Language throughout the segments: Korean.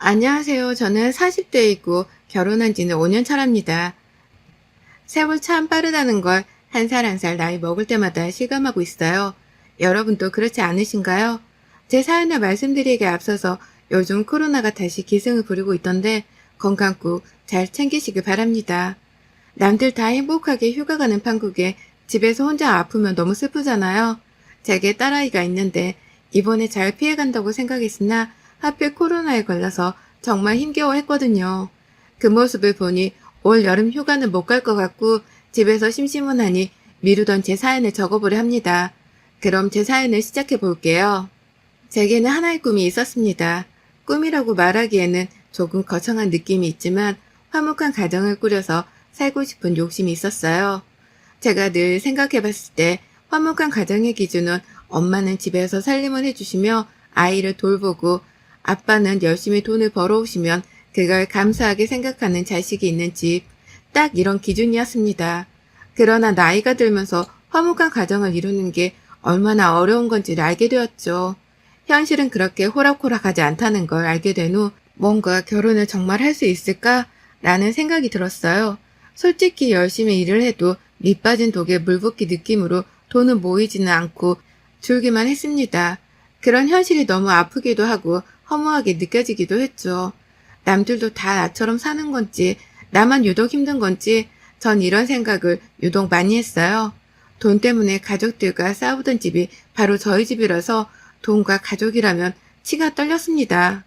안녕하세요. 저는 40대이고 결혼한 지는 5년 차랍니다. 세월 참 빠르다는 걸 한 살 한 살 나이 먹을 때마다 실감하고 있어요. 여러분도 그렇지 않으신가요? 제 사연을 말씀드리기에 앞서서 요즘 코로나가 다시 기승을 부리고 있던데 건강 꼭 잘 챙기시길 바랍니다. 남들 다 행복하게 휴가 가는 판국에 집에서 혼자 아프면 너무 슬프잖아요. 제게 딸아이가 있는데 이번에 잘 피해간다고 생각했으나 하필 코로나에 걸려서 정말 힘겨워했거든요. 그 모습을 보니 올 여름 휴가는 못 갈 것 같고 집에서 심심하니 미루던 제 사연을 적어보려 합니다. 그럼 제 사연을 시작해 볼게요. 제게는 하나의 꿈이 있었습니다. 꿈이라고 말하기에는 조금 거창한 느낌이 있지만 화목한 가정을 꾸려서 살고 싶은 욕심이 있었어요. 제가 늘 생각해봤을 때 화목한 가정의 기준은 엄마는 집에서 살림을 해주시며 아이를 돌보고 아빠는 열심히 돈을 벌어오시면 그걸 감사하게 생각하는 자식이 있는 집, 딱 이런 기준이었습니다. 그러나 나이가 들면서 화목한 가정을 이루는 게 얼마나 어려운 건지를 알게 되었죠. 현실은 그렇게 호락호락하지 않다는 걸 알게 된 후 뭔가 결혼을 정말 할 수 있을까? 라는 생각이 들었어요. 솔직히 열심히 일을 해도 밑 빠진 독에 물 붓기 느낌으로 돈은 모이지는 않고 줄기만 했습니다. 그런 현실이 너무 아프기도 하고 허무하게 느껴지기도 했죠. 남들도 다 나처럼 사는 건지 나만 유독 힘든 건지 전 이런 생각을 유독 많이 했어요. 돈 때문에 가족들과 싸우던 집이 바로 저희 집이라서 돈과 가족이라면 치가 떨렸습니다.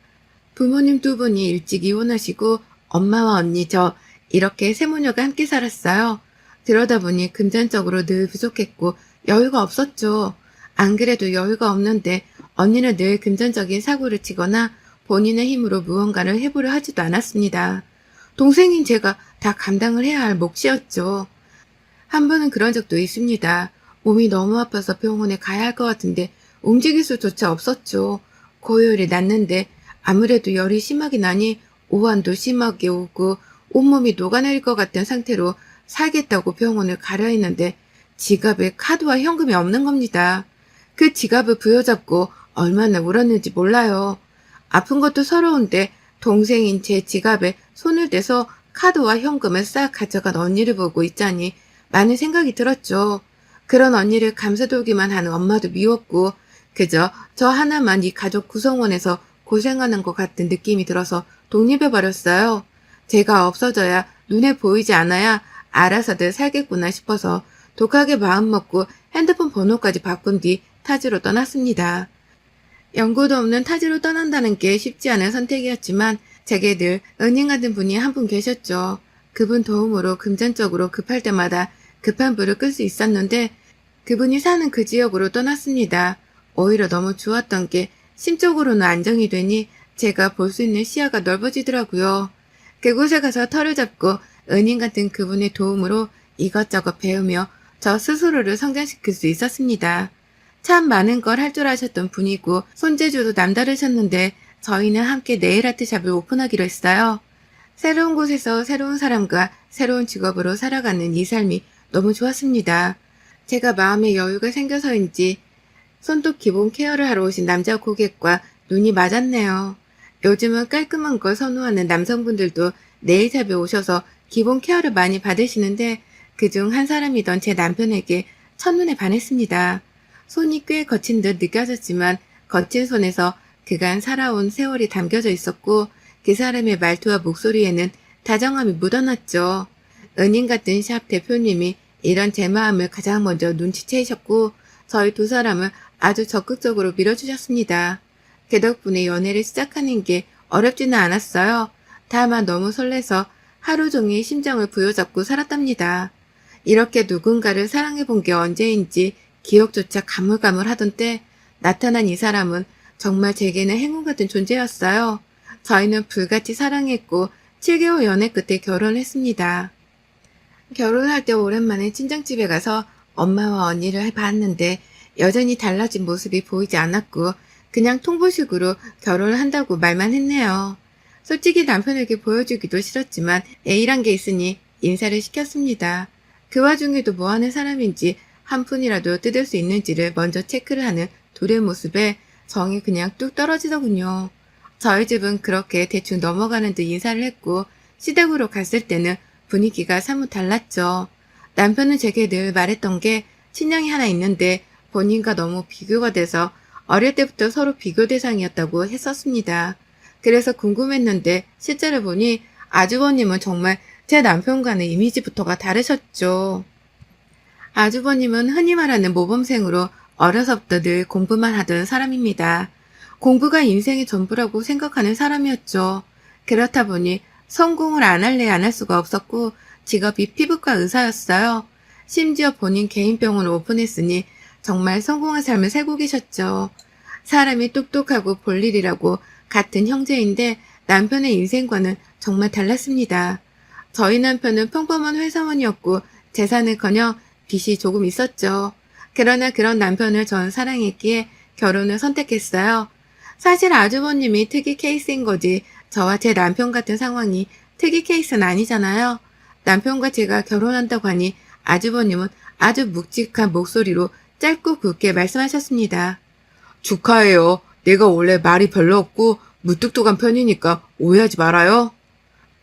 부모님 두 분이 일찍 이혼하시고 엄마와 언니 저 이렇게 세 모녀가 함께 살았어요. 그러다 보니 금전적으로 늘 부족했고 여유가 없었죠. 안 그래도 여유가 없는데 언니는 늘 금전적인 사고를 치거나 본인의 힘으로 무언가를 해보려 하지도 않았습니다. 동생인 제가 다 감당을 해야 할 몫이었죠. 한 번은 그런 적도 있습니다. 몸이 너무 아파서 병원에 가야 할 것 같은데 움직일 수조차 없었죠. 고열이 났는데 아무래도 열이 심하게 나니 오한도 심하게 오고 온몸이 녹아내릴 것 같은 상태로 살겠다고 병원을 가려 했는데 지갑에 카드와 현금이 없는 겁니다. 그 지갑을 부여잡고 얼마나 울었는지 몰라요. 아픈 것도 서러운데 동생인 제 지갑에 손을 대서 카드와 현금을 싹 가져간 언니를 보고 있자니 많은 생각이 들었죠. 그런 언니를 감싸돌기만 하는 엄마도 미웠고 그저 저 하나만 이 가족 구성원에서 고생하는 것 같은 느낌이 들어서 독립해버렸어요. 제가 없어져야 눈에 보이지 않아야 알아서들 살겠구나 싶어서 독하게 마음먹고 핸드폰 번호까지 바꾼 뒤 타지로 떠났습니다. 연고도 없는 타지로 떠난다는 게 쉽지 않은 선택이었지만 제게 늘 은인 같은 분이 한 분 계셨죠. 그분 도움으로 금전적으로 급할 때마다 급한 불을 끌 수 있었는데 그분이 사는 그 지역으로 떠났습니다. 오히려 너무 좋았던 게 심적으로는 안정이 되니 제가 볼 수 있는 시야가 넓어지더라고요. 그곳에 가서 털을 잡고 은인 같은 그분의 도움으로 이것저것 배우며 저 스스로를 성장시킬 수 있었습니다. 참 많은 걸 할 줄 아셨던 분이고 손재주도 남다르셨는데 저희는 함께 네일아트샵을 오픈하기로 했어요. 새로운 곳에서 새로운 사람과 새로운 직업으로 살아가는 이 삶이 너무 좋았습니다. 제가 마음의 여유가 생겨서인지 손톱 기본 케어를 하러 오신 남자 고객과 눈이 맞았네요. 요즘은 깔끔한 걸 선호하는 남성분들도 네일샵에 오셔서 기본 케어를 많이 받으시는데 그중 한 사람이던 제 남편에게 첫눈에 반했습니다. 손이 꽤 거친 듯 느껴졌지만 거친 손에서 그간 살아온 세월이 담겨져 있었고 그 사람의 말투와 목소리에는 다정함이 묻어났죠. 은인 같은 샵 대표님이 이런 제 마음을 가장 먼저 눈치채셨고 저희 두 사람을 아주 적극적으로 밀어주셨습니다. 그 덕분에 연애를 시작하는 게 어렵지는 않았어요. 다만 너무 설레서 하루 종일 심장을 부여잡고 살았답니다. 이렇게 누군가를 사랑해본 게 언제인지 기억조차 가물가물하던 때 나타난 이 사람은 정말 제게는 행운 같은 존재였어요. 저희는 불같이 사랑했고 7개월 연애 끝에 결혼했습니다. 결혼할 때 오랜만에 친정집에 가서 엄마와 언니를 봤는데 여전히 달라진 모습이 보이지 않았고 그냥 통보식으로 결혼을 한다고 말만 했네요. 솔직히 남편에게 보여주기도 싫었지만 A란 게 있으니 인사를 시켰습니다. 그 와중에도 뭐하는 사람인지 한 푼이라도 뜯을 수 있는지를 먼저 체크를 하는 둘의 모습에 정이 그냥 뚝 떨어지더군요. 저희 집은 그렇게 대충 넘어가는 듯 인사를 했고 시댁으로 갔을 때는 분위기가 사뭇 달랐죠. 남편은 제게 늘 말했던 게 친형이 하나 있는데 본인과 너무 비교가 돼서 어릴 때부터 서로 비교 대상이었다고 했었습니다. 그래서 궁금했는데 실제로 보니 아주버님은 정말 제 남편과는 이미지부터가 다르셨죠. 아주버님은 흔히 말하는 모범생으로 어려서부터 늘 공부만 하던 사람입니다. 공부가 인생의 전부라고 생각하는 사람이었죠. 그렇다 보니 성공을 안 할래 안 할 수가 없었고 직업이 피부과 의사였어요. 심지어 본인 개인 병원을 오픈했으니 정말 성공한 삶을 살고 계셨죠. 사람이 똑똑하고 볼 일이라고 같은 형제인데 남편의 인생과는 정말 달랐습니다. 저희 남편은 평범한 회사원이었고 재산을커녕 빚이 조금 있었죠. 그러나 그런 남편을 전 사랑했기에 결혼을 선택했어요. 사실 아주버님이 특이 케이스인 거지 저와 제 남편 같은 상황이 특이 케이스는 아니잖아요. 남편과 제가 결혼한다고 하니 아주버님은 아주 묵직한 목소리로 짧고 굵게 말씀하셨습니다. 축하해요. 내가 원래 말이 별로 없고 무뚝뚝한 편이니까 오해하지 말아요.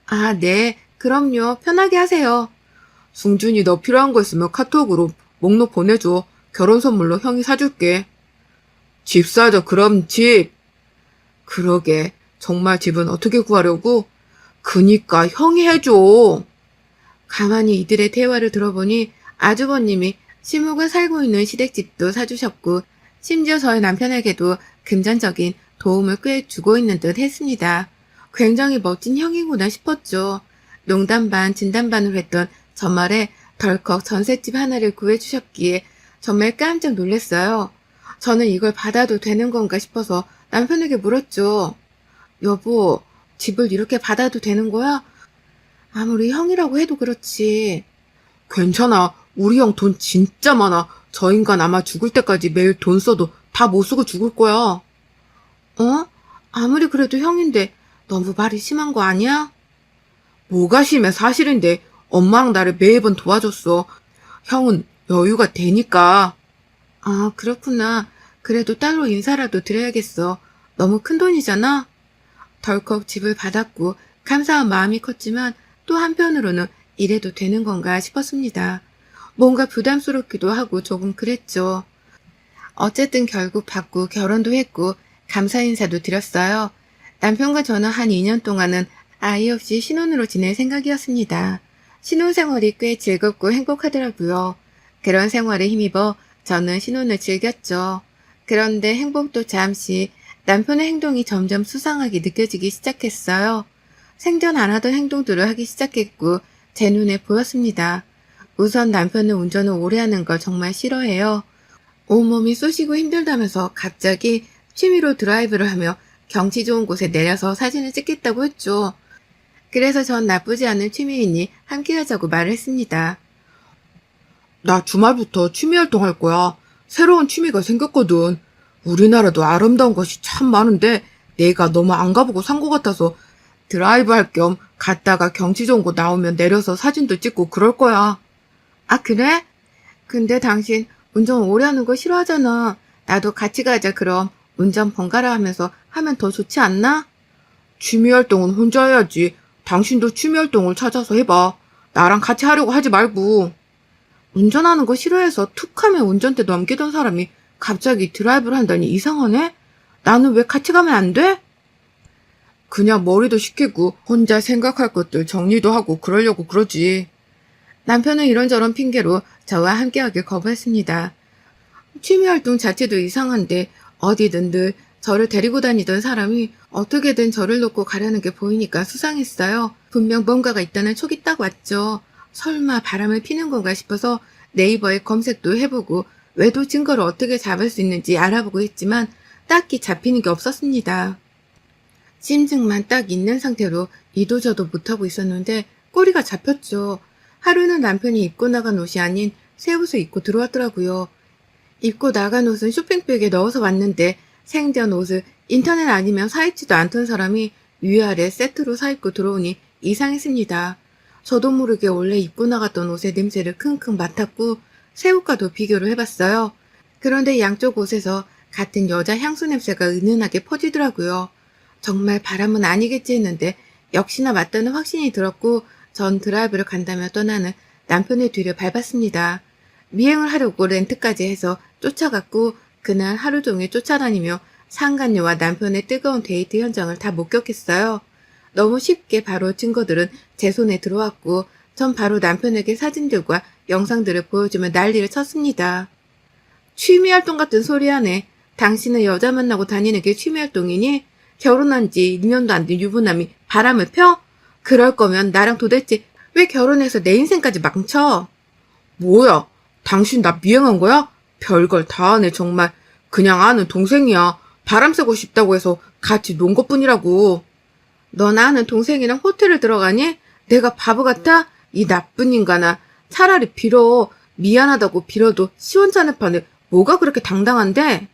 아, 네. 그럼요. 편하게 하세요. 승준이 너 필요한 거 있으면 카톡으로 목록 보내줘. 결혼 선물로 형이 사줄게. 집 사자, 그럼 집. 그러게. 정말 집은 어떻게 구하려고? 그니까 형이 해줘. 가만히 이들의 대화를 들어보니 아주버님이 시묵을 살고 있는 시댁집도 사주셨고 심지어 저희 남편에게도 금전적인 도움을 꽤 주고 있는 듯 했습니다. 굉장히 멋진 형이구나 싶었죠. 농담 반 진담 반으로 했던 저 말에 덜컥 전셋집 하나를 구해주셨기에 정말 깜짝 놀랐어요. 저는 이걸 받아도 되는 건가 싶어서 남편에게 물었죠. 여보, 집을 이렇게 받아도 되는 거야? 아무리 형이라고 해도 그렇지. 괜찮아. 우리 형 돈 진짜 많아. 저 인간 아마 죽을 때까지 매일 돈 써도 다 못 쓰고 죽을 거야. 어? 아무리 그래도 형인데 너무 말이 심한 거 아니야? 뭐가 심해? 사실인데 엄마랑 나를 매번 도와줬어. 형은 여유가 되니까. 아, 그렇구나. 그래도 따로 인사라도 드려야겠어. 너무 큰 돈이잖아? 덜컥 집을 받았고 감사한 마음이 컸지만 또 한편으로는 이래도 되는 건가 싶었습니다. 뭔가 부담스럽기도 하고 조금 그랬죠. 어쨌든 결국 받고 결혼도 했고 감사 인사도 드렸어요. 남편과 저는 한 2년 동안은 아이 없이 신혼으로 지낼 생각이었습니다. 신혼생활이 꽤 즐겁고 행복하더라고요. 그런 생활에 힘입어 저는 신혼을 즐겼죠. 그런데 행복도 잠시 남편의 행동이 점점 수상하게 느껴지기 시작했어요. 생전 안 하던 행동들을 하기 시작했고 제 눈에 보였습니다. 우선 남편은 운전을 오래 하는 걸 정말 싫어해요. 온몸이 쑤시고 힘들다면서 갑자기 취미로 드라이브를 하며 경치 좋은 곳에 내려서 사진을 찍겠다고 했죠. 그래서 전 나쁘지 않은 취미이니 함께 하자고 말을 했습니다. 나 주말부터 취미 활동할 거야. 새로운 취미가 생겼거든. 우리나라도 아름다운 곳이 참 많은데 내가 너무 안 가보고 산 것 같아서 드라이브 할 겸 갔다가 경치 좋은 곳 나오면 내려서 사진도 찍고 그럴 거야. 아, 그래? 근데 당신 운전 오래 하는 거 싫어하잖아. 나도 같이 가자 그럼. 운전 번갈아 하면서 하면 더 좋지 않나? 취미 활동은 혼자 해야지. 당신도 취미 활동을 찾아서 해봐. 나랑 같이 하려고 하지 말고. 운전하는 거 싫어해서 툭 하면 운전대 넘기던 사람이 갑자기 드라이브를 한다니 이상하네? 나는 왜 같이 가면 안 돼? 그냥 머리도 식히고 혼자 생각할 것들 정리도 하고 그러려고 그러지. 남편은 이런저런 핑계로 저와 함께하길 거부했습니다. 취미활동 자체도 이상한데 어디든 늘 저를 데리고 다니던 사람이 어떻게든 저를 놓고 가려는 게 보이니까 수상했어요. 분명 뭔가가 있다는 촉이 딱 왔죠. 설마 바람을 피는 건가 싶어서 네이버에 검색도 해보고 외도 증거를 어떻게 잡을 수 있는지 알아보고 했지만 딱히 잡히는 게 없었습니다. 심증만 딱 있는 상태로 이도저도 못하고 있었는데 꼬리가 잡혔죠. 하루는 남편이 입고 나간 옷이 아닌 새 옷을 입고 들어왔더라고요. 입고 나간 옷은 쇼핑백에 넣어서 왔는데 생전 옷을 인터넷 아니면 사입지도 않던 사람이 위아래 세트로 사입고 들어오니 이상했습니다. 저도 모르게 원래 입고 나갔던 옷의 냄새를 킁킁 맡았고 새 옷과도 비교를 해봤어요. 그런데 양쪽 옷에서 같은 여자 향수 냄새가 은은하게 퍼지더라고요. 정말 바람은 아니겠지 했는데 역시나 맞다는 확신이 들었고 전 드라이브를 간다며 떠나는 남편의 뒤를 밟았습니다. 미행을 하려고 렌트까지 해서 쫓아갔고 그날 하루 종일 쫓아다니며 상간녀와 남편의 뜨거운 데이트 현장을 다 목격했어요. 너무 쉽게 바로 증거들은 제 손에 들어왔고 전 바로 남편에게 사진들과 영상들을 보여주며 난리를 쳤습니다. 취미활동 같은 소리 하네. 당신은 여자 만나고 다니는 게 취미활동이니? 결혼한 지 2년도 안 된 유부남이 바람을 펴? 그럴 거면 나랑 도대체 왜 결혼해서 내 인생까지 망쳐? 뭐야? 당신 나 미행한 거야? 별걸 다 하네 정말. 그냥 아는 동생이야. 바람 쐬고 싶다고 해서 같이 논 것뿐이라고. 너나 아는 동생이랑 호텔을 들어가니? 내가 바보 같아? 이 나쁜 인간아. 차라리 빌어. 미안하다고 빌어도 시원찮을 판에 뭐가 그렇게 당당한데?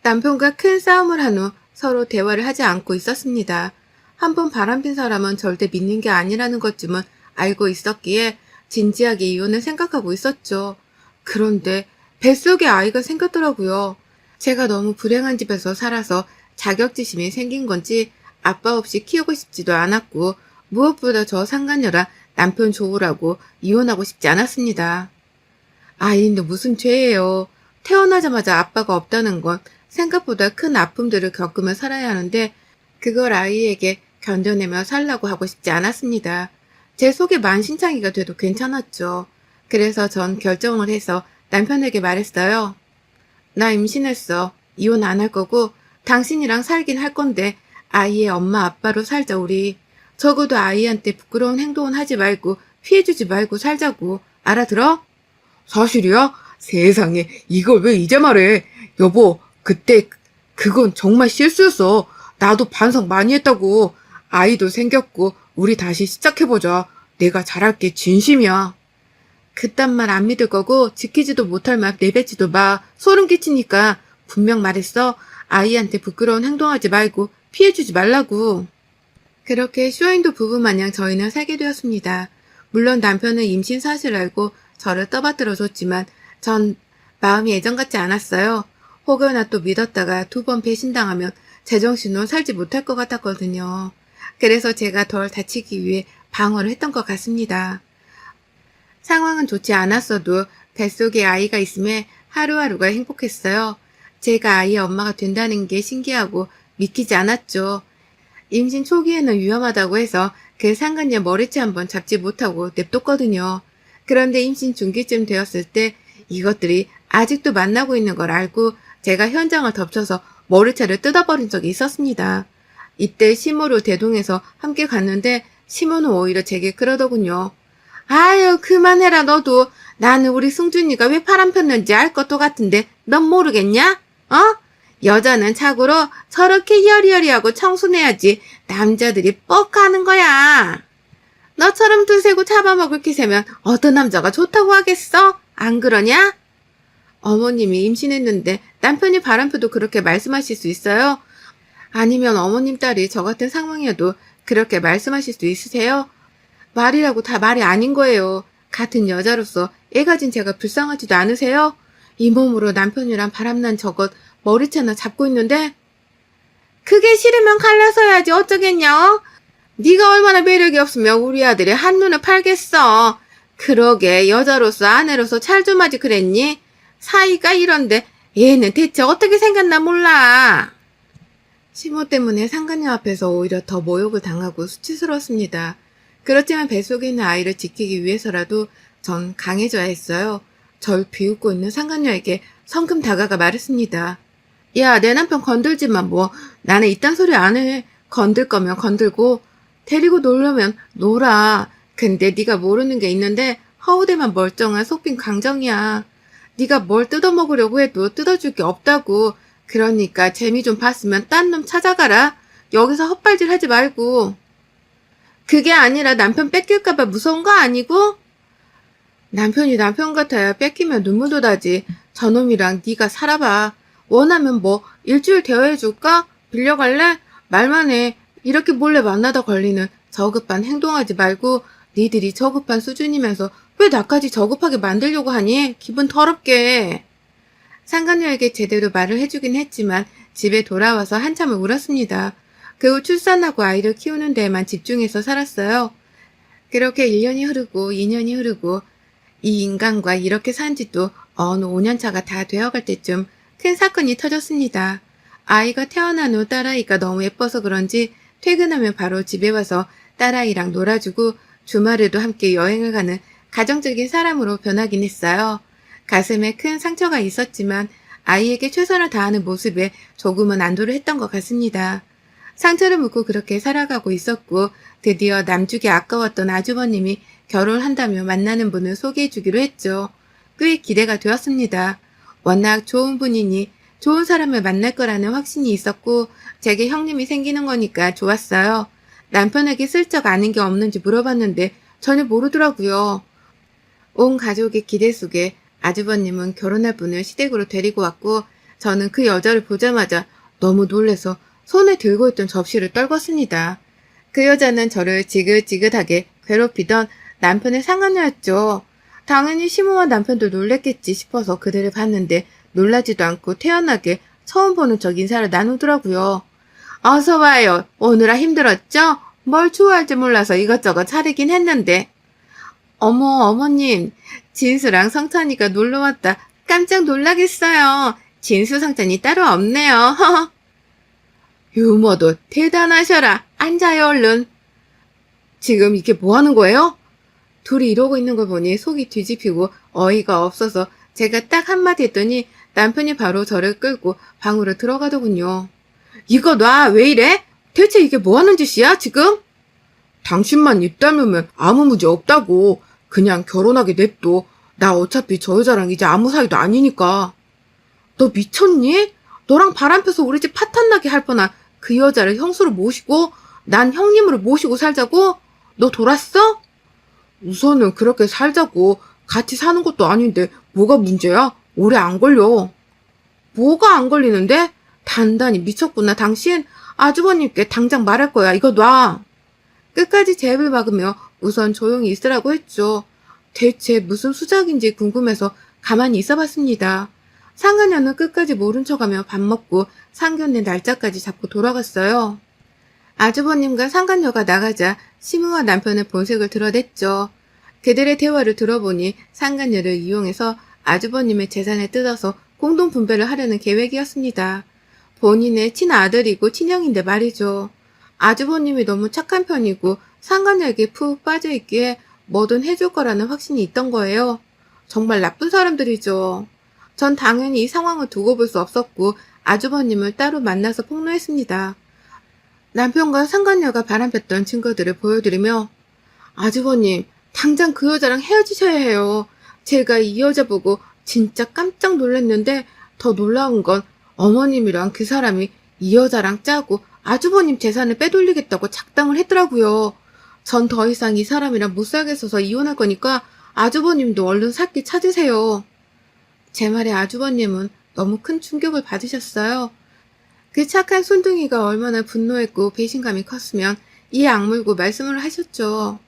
남편과 큰 싸움을 한 후 서로 대화를 하지 않고 있었습니다. 한번 바람핀 사람은 절대 믿는 게 아니라는 것쯤은 알고 있었기에 진지하게 이혼을 생각하고 있었죠. 그런데 뱃속에 아이가 생겼더라고요. 제가 너무 불행한 집에서 살아서 자격지심이 생긴 건지 아빠 없이 키우고 싶지도 않았고 무엇보다 저 상간녀랑 남편 좋으라고 이혼하고 싶지 않았습니다. 아이인데 무슨 죄예요. 태어나자마자 아빠가 없다는 건 생각보다 큰 아픔들을 겪으며 살아야 하는데 그걸 아이에게 견뎌내며 살라고 하고 싶지 않았습니다. 제 속에 만신창이가 돼도 괜찮았죠. 그래서 전 결정을 해서 남편에게 말했어요. 나 임신했어. 이혼 안 할 거고 당신이랑 살긴 할 건데 아이의 엄마 아빠로 살자 우리. 적어도 아이한테 부끄러운 행동은 하지 말고 피해주지 말고 살자고. 알아들어? 사실이야? 세상에 이걸 왜 이제 말해. 여보 그때 그건 정말 실수였어. 나도 반성 많이 했다고. 아이도 생겼고 우리 다시 시작해보자. 내가 잘할게 진심이야. 그딴 말 안 믿을 거고 지키지도 못할 말 내뱉지도 마. 소름 끼치니까 분명 말했어. 아이한테 부끄러운 행동하지 말고 피해주지 말라고. 그렇게 쇼윈도 부부 마냥 저희는 살게 되었습니다. 물론 남편은 임신 사실을 알고 저를 떠받들어줬지만 전 마음이 예전 같지 않았어요. 혹여나 또 믿었다가 2번 배신당하면 제정신으로 살지 못할 것 같았거든요. 그래서 제가 덜 다치기 위해 방어를 했던 것 같습니다. 상황은 좋지 않았어도 뱃속에 아이가 있음에 하루하루가 행복했어요. 제가 아이의 엄마가 된다는 게 신기하고 믿기지 않았죠. 임신 초기에는 위험하다고 해서 그 상간녀 머리채 한번 잡지 못하고 냅뒀거든요. 그런데 임신 중기쯤 되었을 때 이것들이 아직도 만나고 있는 걸 알고 제가 현장을 덮쳐서 머리채를 뜯어버린 적이 있었습니다. 이때 시모로 대동해서 함께 갔는데 시모는 오히려 제게 그러더군요. 아유 그만해라 너도. 나는 우리 승준이가 왜 바람 폈는지 알 것도 같은데 넌 모르겠냐? 어? 여자는 착오로 저렇게 여리여리하고 청순해야지 남자들이 뻑하는 거야. 너처럼 두세고 잡아먹을 기세면 어떤 남자가 좋다고 하겠어? 안 그러냐? 어머님이 임신했는데 남편이 바람펴도 그렇게 말씀하실 수 있어요? 아니면 어머님 딸이 저 같은 상황이어도 그렇게 말씀하실 수 있으세요? 말이라고 다 말이 아닌 거예요. 같은 여자로서 애 가진 제가 불쌍하지도 않으세요? 이 몸으로 남편이랑 바람난 저것 머리채나 잡고 있는데 그게 싫으면 갈라서야지 어쩌겠냐? 네가 얼마나 매력이 없으면 우리 아들이 한눈에 팔겠어. 그러게 여자로서 아내로서 잘 좀 하지 그랬니? 사이가 이런데 얘는 대체 어떻게 생겼나 몰라. 시모 때문에 상간녀 앞에서 오히려 더 모욕을 당하고 수치스러웠습니다. 그렇지만 뱃속에 있는 아이를 지키기 위해서라도 전 강해져야 했어요. 절 비웃고 있는 상간녀에게 성큼 다가가 말했습니다. 야, 내 남편 건들지 마, 뭐. 나는 이딴 소리 안 해. 건들 거면 건들고, 데리고 놀려면 놀아. 근데 네가 모르는 게 있는데 허우대만 멀쩡한 속빈 강정이야. 네가 뭘 뜯어먹으려고 해도 뜯어줄 게 없다고. 그러니까 재미 좀 봤으면 딴 놈 찾아가라. 여기서 헛발질 하지 말고. 그게 아니라 남편 뺏길까봐 무서운 거 아니고? 남편이 남편 같아야 뺏기면 눈물도 나지. 저놈이랑 네가 살아봐. 원하면 뭐 일주일 대화해줄까? 빌려갈래? 말만 해. 이렇게 몰래 만나다 걸리는 저급한 행동하지 말고 니들이 저급한 수준이면서 왜 나까지 저급하게 만들려고 하니? 기분 더럽게. 상간녀에게 제대로 말을 해주긴 했지만 집에 돌아와서 한참을 울었습니다. 그 후 출산하고 아이를 키우는 데에만 집중해서 살았어요. 그렇게 1년이 흐르고 2년이 흐르고 이 인간과 이렇게 산 지도 어느 5년 차가 다 되어갈 때쯤 큰 사건이 터졌습니다. 아이가 태어난 후 딸아이가 너무 예뻐서 그런지 퇴근하면 바로 집에 와서 딸아이랑 놀아주고 주말에도 함께 여행을 가는 가정적인 사람으로 변하긴 했어요. 가슴에 큰 상처가 있었지만 아이에게 최선을 다하는 모습에 조금은 안도를 했던 것 같습니다. 상처를 묻고 그렇게 살아가고 있었고 드디어 남주기 아까웠던 아주버님이 결혼한다며 만나는 분을 소개해 주기로 했죠. 꽤 기대가 되었습니다. 워낙 좋은 분이니 좋은 사람을 만날 거라는 확신이 있었고 제게 형님이 생기는 거니까 좋았어요. 남편에게 슬쩍 아는 게 없는지 물어봤는데 전혀 모르더라고요. 온 가족의 기대 속에 아주버님은 결혼할 분을 시댁으로 데리고 왔고 저는 그 여자를 보자마자 너무 놀래서 손에 들고 있던 접시를 떨궜습니다. 그 여자는 저를 지긋지긋하게 괴롭히던 남편의 상간녀였죠. 당연히 시모와 남편도 놀랬겠지 싶어서 그들을 봤는데 놀라지도 않고 태연하게 처음 보는 척 인사를 나누더라고요. 어서 와요. 오느라 힘들었죠? 뭘 좋아할지 몰라서 이것저것 차리긴 했는데. 어머, 어머님. 진수랑 성찬이가 놀러왔다. 깜짝 놀라겠어요. 진수 성찬이 따로 없네요. 유머도 대단하셔라. 앉아요, 얼른. 지금 이게 뭐 하는 거예요? 둘이 이러고 있는 걸 보니 속이 뒤집히고 어이가 없어서 제가 딱 한마디 했더니 남편이 바로 저를 끌고 방으로 들어가더군요. 이거 놔, 왜 이래? 대체 이게 뭐 하는 짓이야, 지금? 당신만 입 다물면 아무 문제 없다고. 그냥 결혼하게 냅둬. 나 어차피 저 여자랑 이제 아무 사이도 아니니까. 너 미쳤니? 너랑 바람 펴서 우리 집 파탄나게 할 뻔한 그 여자를 형수로 모시고 난 형님으로 모시고 살자고? 너 돌았어? 우선은 그렇게 살자고. 같이 사는 것도 아닌데 뭐가 문제야? 오래 안 걸려. 뭐가 안 걸리는데? 단단히 미쳤구나 당신. 아주버님께 당장 말할 거야. 이거 놔. 끝까지 제 입을 막으며 우선 조용히 있으라고 했죠. 대체 무슨 수작인지 궁금해서 가만히 있어봤습니다. 상간녀는 끝까지 모른 척하며 밥 먹고 상견례 날짜까지 잡고 돌아갔어요. 아주버님과 상간녀가 나가자 시무와 남편의 본색을 드러냈죠. 그들의 대화를 들어보니 상간녀를 이용해서 아주버님의 재산을 뜯어서 공동 분배를 하려는 계획이었습니다. 본인의 친아들이고 친형인데 말이죠. 아주버님이 너무 착한 편이고 상간녀에게 푹 빠져있기에 뭐든 해줄 거라는 확신이 있던 거예요. 정말 나쁜 사람들이죠. 전 당연히 이 상황을 두고 볼 수 없었고 아주버님을 따로 만나서 폭로했습니다. 남편과 상간녀가 바람폈던 증거들을 보여드리며 아주버님, 당장 그 여자랑 헤어지셔야 해요. 제가 이 여자 보고 진짜 깜짝 놀랐는데 더 놀라운 건 어머님이랑 그 사람이 이 여자랑 짜고 아주버님 재산을 빼돌리겠다고 작당을 했더라고요. 전 더 이상 이 사람이랑 못 살겠어서 이혼할 거니까 아주버님도 얼른 살 길 찾으세요. 제 말에 아주버님은 너무 큰 충격을 받으셨어요. 그 착한 손둥이가 얼마나 분노했고 배신감이 컸으면 이에 악물고 말씀을 하셨죠.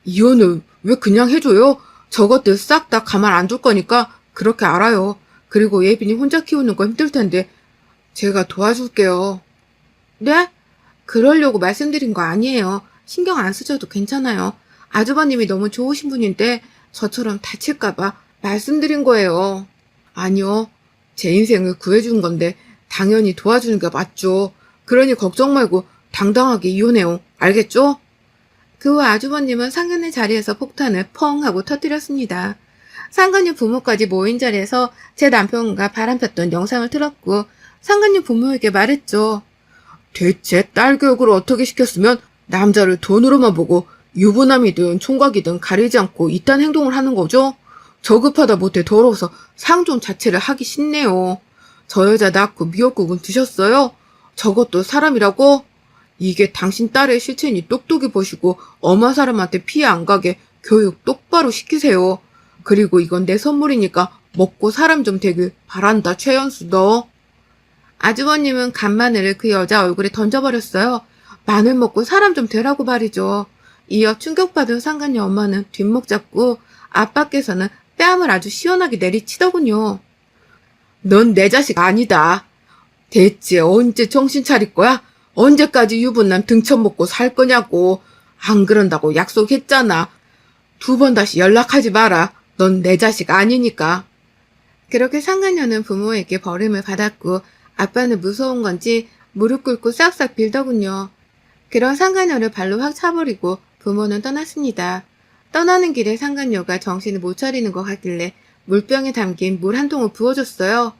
이혼을 왜 그냥 해줘요? 저것들 싹 다 가만 안 둘 거니까 그렇게 알아요. 그리고 예빈이 혼자 키우는 거 힘들 텐데 제가 도와줄게요. 네? 그러려고 말씀드린 거 아니에요. 신경 안 쓰셔도 괜찮아요. 아주버님이 너무 좋으신 분인데 저처럼 다칠까봐 말씀드린 거예요. 아니요. 제 인생을 구해준 건데 당연히 도와주는 게 맞죠. 그러니 걱정 말고 당당하게 이혼해요. 알겠죠? 그 후 아주버님은 상견례 자리에서 폭탄을 펑 하고 터뜨렸습니다. 상간녀 부모까지 모인 자리에서 제 남편과 바람폈던 영상을 틀었고 상간녀 부모에게 말했죠. 대체 딸 교육을 어떻게 시켰으면 남자를 돈으로만 보고 유부남이든 총각이든 가리지 않고 이딴 행동을 하는 거죠? 저급하다 못해 더러워서 상종 자체를 하기 싫네요. 저 여자 낳고 미역국은 드셨어요? 저것도 사람이라고? 이게 당신 딸의 실체니 똑똑히 보시고 엄한 사람한테 피해 안 가게 교육 똑바로 시키세요. 그리고 이건 내 선물이니까 먹고 사람 좀 되길 바란다, 최연수 너. 아주버님은 간마늘을 그 여자 얼굴에 던져버렸어요. 마늘 먹고 사람 좀 되라고 말이죠. 이어 충격받은 상간녀 엄마는 뒷목 잡고 아빠께서는 뺨을 아주 시원하게 내리치더군요. 넌 내 자식 아니다. 대체 언제 정신 차릴 거야? 언제까지 유부남 등쳐먹고 살 거냐고. 안 그런다고 약속했잖아. 2번 다시 연락하지 마라. 넌 내 자식 아니니까. 그렇게 상간녀는 부모에게 버림을 받았고 아빠는 무서운 건지 무릎 꿇고 싹싹 빌더군요. 그런 상간녀를 발로 확 차버리고 부모는 떠났습니다. 떠나는 길에 상간녀가 정신을 못 차리는 것 같길래 물병에 담긴 물 한 통을 부어줬어요.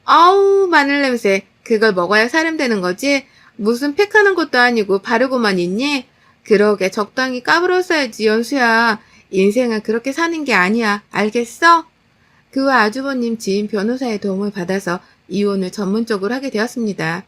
아우, 마늘 냄새. 그걸 먹어야 사람 되는 거지? 무슨 팩하는 것도 아니고 바르고만 있니? 그러게 적당히 까불었어야지, 연수야. 인생은 그렇게 사는 게 아니야. 알겠어? 그 후 아주버님 지인 변호사의 도움을 받아서 이혼을 전문적으로 하게 되었습니다.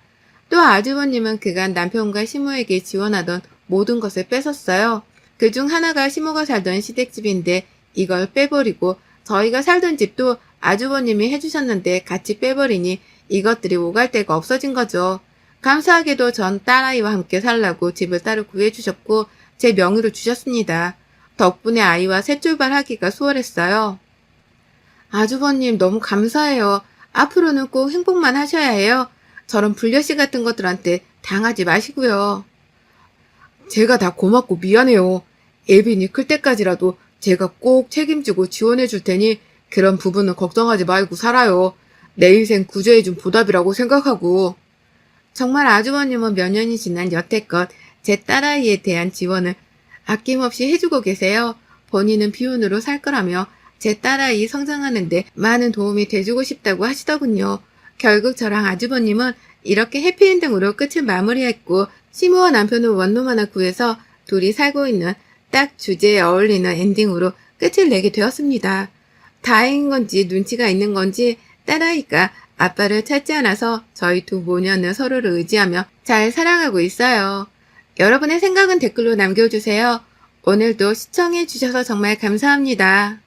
또 아주버님은 그간 남편과 시모에게 지원하던 모든 것을 뺏었어요. 그중 하나가 시모가 살던 시댁집인데 이걸 빼버리고 저희가 살던 집도 아주버님이 해주셨는데 같이 빼버리니 이것들이 오갈 데가 없어진 거죠. 감사하게도 전 딸아이와 함께 살라고 집을 따로 구해주셨고 제 명의로 주셨습니다. 덕분에 아이와 새 출발하기가 수월했어요. 아주버님 너무 감사해요. 앞으로는 꼭 행복만 하셔야 해요. 저런 불려씨 같은 것들한테 당하지 마시고요. 제가 다 고맙고 미안해요. 예빈이 클 때까지라도 제가 꼭 책임지고 지원해 줄 테니 그런 부분은 걱정하지 말고 살아요. 내 인생 구제해준 보답이라고 생각하고. 정말 아주버님은 몇 년이 지난 여태껏 제 딸아이에 대한 지원을 아낌없이 해주고 계세요. 본인은 비혼으로 살 거라며 제 딸아이 성장하는데 많은 도움이 돼주고 싶다고 하시더군요. 결국 저랑 아주버님은 이렇게 해피엔딩으로 끝을 마무리했고 시모와 남편은 원룸 하나 구해서 둘이 살고 있는 딱 주제에 어울리는 엔딩으로 끝을 내게 되었습니다. 다행인 건지 눈치가 있는 건지 딸아이가 아빠를 찾지 않아서 저희 두 모녀는 서로를 의지하며 잘 살아가고 있어요. 여러분의 생각은 댓글로 남겨주세요. 오늘도 시청해주셔서 정말 감사합니다.